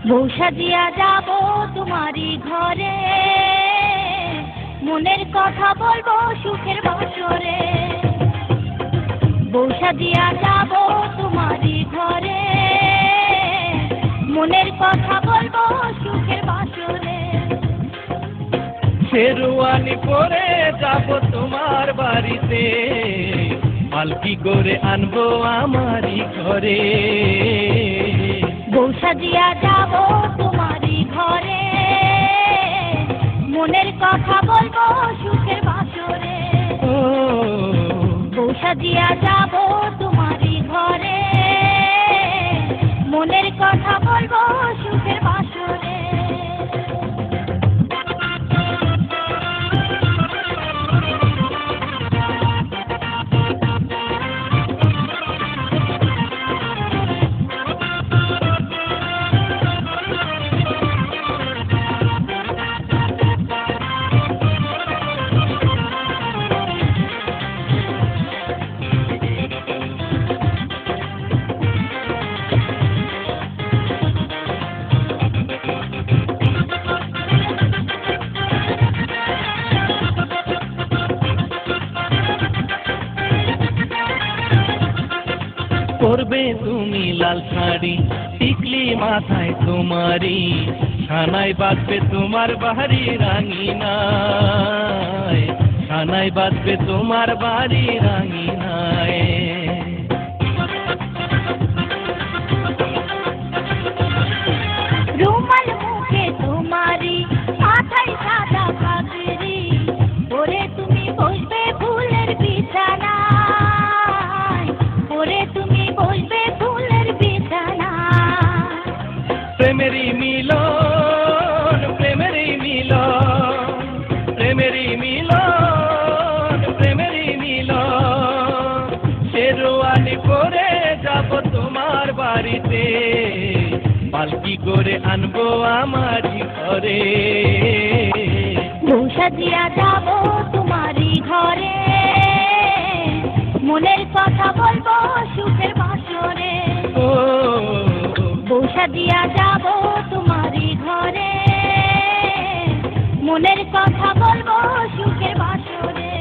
বউ সাজিয়া যাব তোমারই ঘরে, মনের কথা বলবো সুখের বাসরে। বউ সাজিয়া যাব তোমারই ঘরে, মনের কথা বলবো সুখের বাসরে। শেরওয়ানি পরে যাব তোমার বাড়িতে, পালকি করে আনবো আমারই ঘরে। বউ সাজিয়া যাব তোমারই ঘরে, মনের কথা বলবো সুখের বাসরে। বউ সাজিয়া যাব তোমারই ঘরে, মনের কথা বলবো সুখের বাসরে। পরবে তুমি লাল শাড়ি, টিকলি মাথায় তোমারি, ছানায় বাজবে তোমার বাড়ি রাঙিনায়, ছানায় বাজবে তোমার বাড়ি রাঙিনায়। রুমাল মুখে তোমারি, মাথায় সাদা পাগড়ি, ওরে তুমি বসবে ফুলের বিছানায়, ওরে তুমি বসবে ফুলের বিছানায়। প্রেমেরই মিলন, প্রেমেরই মিলন, প্রেমেরই মিলন, প্রেমেরই মিলন। শেরওয়ানি পরে যাব তোমার বাড়িতে, পালকি করে আনবো আমারই ঘরে। বউ সাজিয়া যাব তোমারই ঘরে, মনের কথা বলবো সুখের বাসরে। বউ সাজিয়া যাব তোমারই ঘরে, মনের কথা বলবো সুখের বাসরে।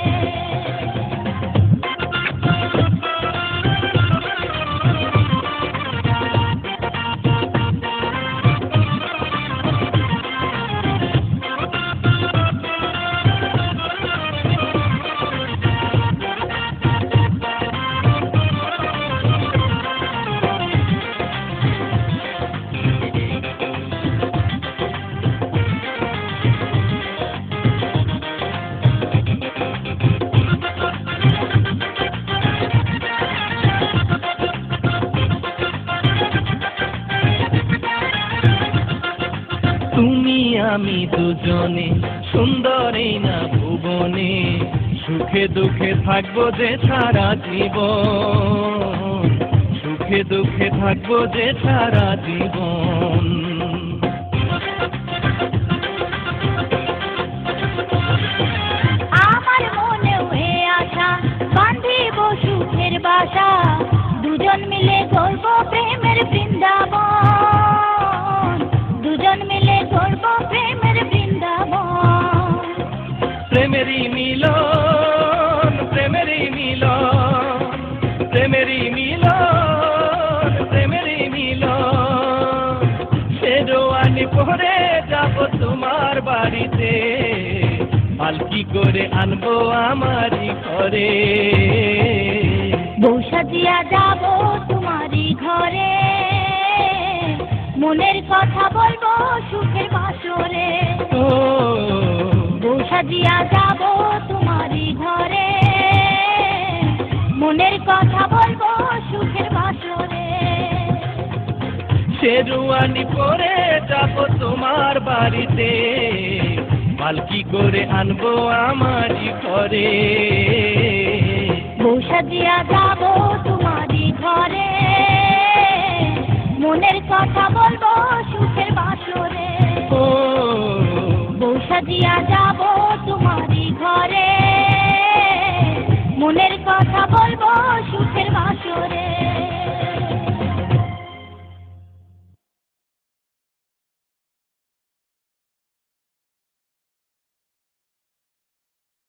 তুমি আমি দুজনে সুন্দর এই না ভুবনে, সুখে দুঃখে থাকবো যে সারা জীবন, সুখে দুঃখে থাকবো যে সারা জীবন। আমার মনেও এ আশা, বাঁধিব সুখের বাসা, দুজন মিলে গড়বো প্রেমের বৃন্দাবন, দুজন মিলে গড়বো প্রেমের বৃন্দাবন। প্রেমেরই মিলন, প্রেমেরই মিলন, প্রেমেরই মিলন, প্রেমেরই মিলন। শেরওয়ানি পরে যাব তোমার বাড়িতে, পালকি করে আনবো আমারই ঘরে। বউ সাজিয়া যাব তোমারই ঘরে, মনের কথা বলবো সুখের বাসরে। বউ সাজিয়া যাব তোমারই ঘরে, মনের কথা বলবো সুখের বাসরে। শেরওয়ানি পরে যাব তোমার বাড়িতে, পালকি করে আনবো আমারই ঘরে। বউ সাজিয়া যাব তোমারই ঘরে, মনের কথা বলবো সুখের বাসরে। বউ সাজিয়া যাব তোমারই ঘরে, মনের কথা বলবো সুখের বাসরে।